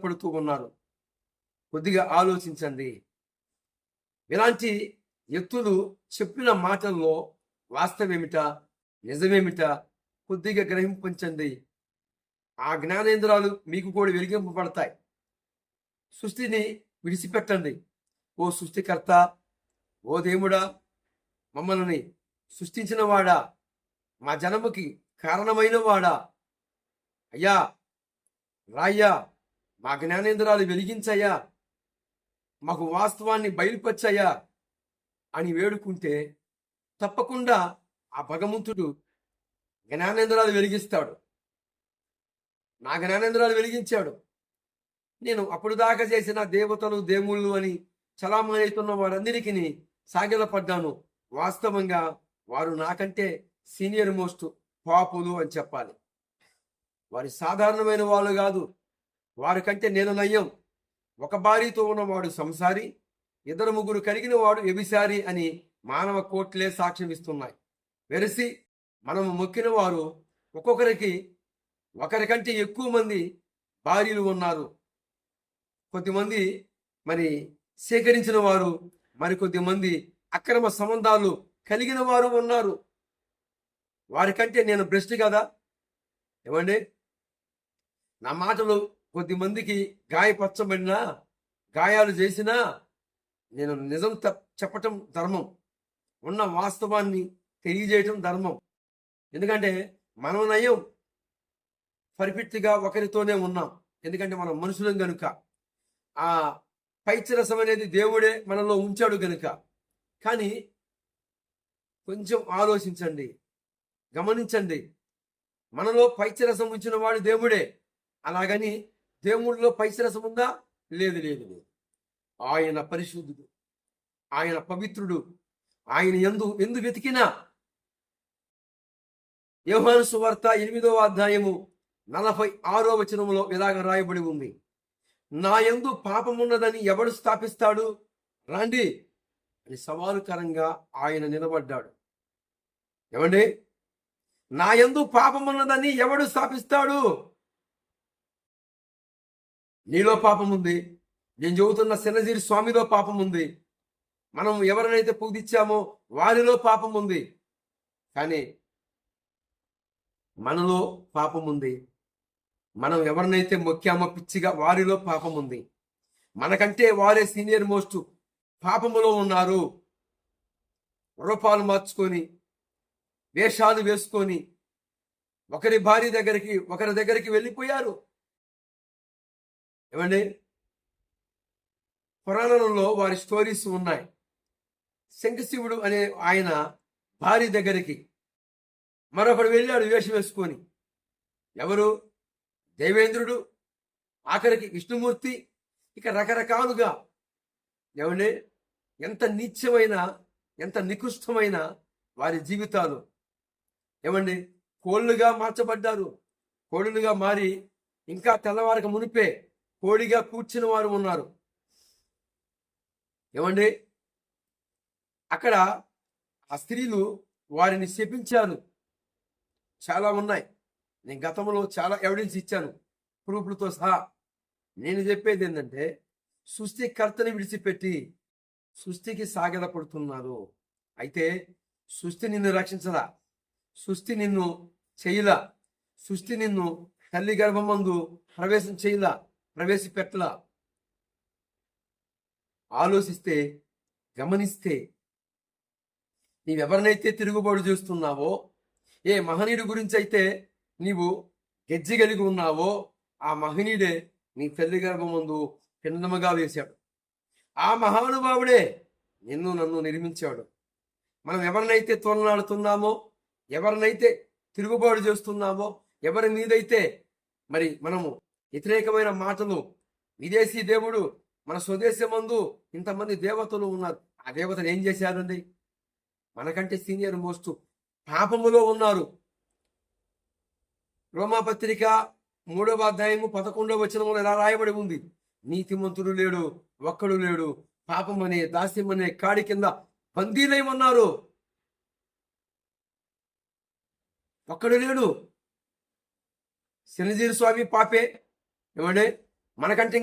పడుతూ ఉన్నారు. కొద్దిగా ఆలోచించండి. ఇలాంటి వ్యక్తులు చెప్పిన మాటల్లో వాస్తవేమిటా, నిజమేమిటా కొద్దిగా గ్రహింపించండి. ఆ జ్ఞానేంద్రాలు మీకు కూడా వెలిగింపబడతాయి. సృష్టిని విడిచిపెట్టండి. ఓ సృష్టికర్త, ఓ దేవుడా, మమ్మల్ని సృష్టించిన వాడా, మా జన్మకి కారణమైన వాడా, అయ్యా రాయ్యా, మా జ్ఞానేంద్రాలు వెలిగించయ్యా, మాకు వాస్తవాన్ని బయలుపరచయ్యా అని వేడుకుంటే తప్పకుండా ఆ భగవంతుడు జ్ఞానేంద్రాలు వెలిగిస్తాడు. నా జ్ఞానేంద్రాలు వెలిగించాడు. నేను అప్పుడు దాకా చేసిన దేవతలు దేవుళ్ళు అని చలామణి అవుతున్న వారందరికీ సాగిలపడ్డాను. వాస్తవంగా వారు నాకంటే సీనియర్ మోస్ట్ పాపులు అని చెప్పాలి. వారి సాధారణమైన వాళ్ళు కాదు. వారికంటే నేను నయ్యం. ఒక భార్యతో ఉన్నవాడు సంసారి, 2-3 కలిగిన వాడు వ్యభిచారి అని మానవ కోర్టులే సాక్ష్యం ఇస్తున్నాయి. వెరసి మనము మొక్కిన వారు ఒక్కొక్కరికి ఒకరికంటే ఎక్కువ మంది భార్యలు ఉన్నారు. కొద్దిమంది మరి సేకరించిన వారు, మరికొద్ది మంది అక్రమ సంబంధాలు కలిగిన వారు ఉన్నారు. వారికంటే నేను భ్రష్టు కదా? ఏమండి, నా మాటలు కొద్ది మందికి గాయపరచబడినా, గాయాలు చేసినా నేను నిజం చెప్పటం ధర్మం. ఉన్న వాస్తవాన్ని తెలియజేయటం ధర్మం. ఎందుకంటే మనం నయం పర్ఫెక్ట్గా ఒకరితోనే ఉన్నాం. ఎందుకంటే మనం మనుషులం గనుక, ఆ పైత్యరసం అనేది దేవుడే మనలో ఉంచాడు గనుక. కానీ కొంచెం ఆలోచించండి, గమనించండి. మనలో పైత్యరసం ఉంచిన వాడు దేవుడే. అలాగని దేవుడిలో పైత్యరసం ఉందా? లేదు లేదు లేదు. ఆయన పరిశుద్ధుడు, ఆయన పవిత్రుడు. ఆయన ఎందు వెతికినా. యోహాను సువార్త 8వ అధ్యాయము 46వ వచనంలో ఇలాగ రాయబడి ఉంది, నా యందు పాపమున్నదని ఎవడు స్థాపిస్తాడు? రండి అని సవాలుకరంగా ఆయన నిలబడ్డాడు. ఏమండి, నా యందు పాపమున్నదని ఎవడు స్థాపిస్తాడు? నీలో పాపం ఉంది. నేను చెబుతున్న సినజీరి స్వామిలో పాపం ఉంది. మనం ఎవరినైతే పొగిదిచ్చామో వారిలో పాపం ఉంది. కానీ మనలో పాపం ఉంది. మనం ఎవరినైతే మొక్కామో పిచ్చిగా వారిలో పాపం ఉంది. మనకంటే వారే సీనియర్ మోస్ట్ పాపములో ఉన్నారు. రూపాలు మార్చుకొని, వేషాలు వేసుకొని ఒకరి భార్య దగ్గరికి, ఒకరి దగ్గరికి వెళ్ళిపోయారు. ఏమండి, పురాణంలో వారి స్టోరీస్ ఉన్నాయి. శంఖశివుడు అనే ఆయన భార్య దగ్గరికి మరొకడు వెళ్ళాడు వేషం వేసుకొని. ఎవరు? దేవేంద్రుడు, ఆఖరికి విష్ణుమూర్తి, ఇక రకరకాలుగా. ఏమండి, ఎంత నీచమైన, ఎంత నికృష్టమైన వారి జీవితాలు. ఏమండి, కోళ్ళుగా మార్చబడ్డారు. కోళ్ళుగా మారి ఇంకా తెల్లవారికి మునిపే కోడిగా కూర్చుని వారు ఉన్నారు. ఏమండి, అక్కడ ఆ స్త్రీలు వారిని శపించారు. చాలా ఉన్నాయి. నేను గతంలో చాలా ఎవిడెన్స్ ఇచ్చాను, ప్రూఫ్లతో సహా. నేను చెప్పేది ఏంటంటే, సృష్టికర్తని విడిచిపెట్టి సృష్టికి సాగిలపడుతున్నారు. అయితే సృష్టి నిన్ను రక్షించలా, సృష్టి నిన్ను చేయలా, సృష్టి నిన్ను తల్లి గర్భమందు ప్రవేశం చేయలా, ప్రవేశపెట్టలా. ఆలోచిస్తే, గమనిస్తే, నీవెవరినైతే తిరుగుబాటు చేస్తున్నావో, ఏ మహనీయుడి గురించి అయితే నీవు గెజ్జి కలిగి ఉన్నావో, ఆ మహనీయుడే నీ తల్లి గర్భమందు పిండముగా వేశాడు. ఆ మహానుభావుడే నిన్ను నన్ను నిర్మించాడు. మనం ఎవరినైతే తోలనాడుతున్నామో, ఎవరినైతే తిరుగుబాటు చేస్తున్నామో, ఎవరి మీదైతే మరి మనము వ్యతిరేకమైన మాటలు, విదేశీ దేవుడు, మన స్వదేశమందు ఇంతమంది దేవతలు ఉన్నారు. ఆ దేవతలు ఏం చేశారండి? మనకంటే సీనియర్ మోస్ట్ పాపములో ఉన్నారు. రోమాపత్రిక 3వ అధ్యాయము 11వ వచనంలో ఇలా రాయబడి ఉంది, నీతిమంతుడు లేడు, ఒక్కడు లేడు, పాపమనే దాస్యమనే కాడి కింద బందీలై ఉన్నారు. ఒక్కడు లేడు. శనిజీరి స్వామి పాపే. ఏమంటే మనకంటే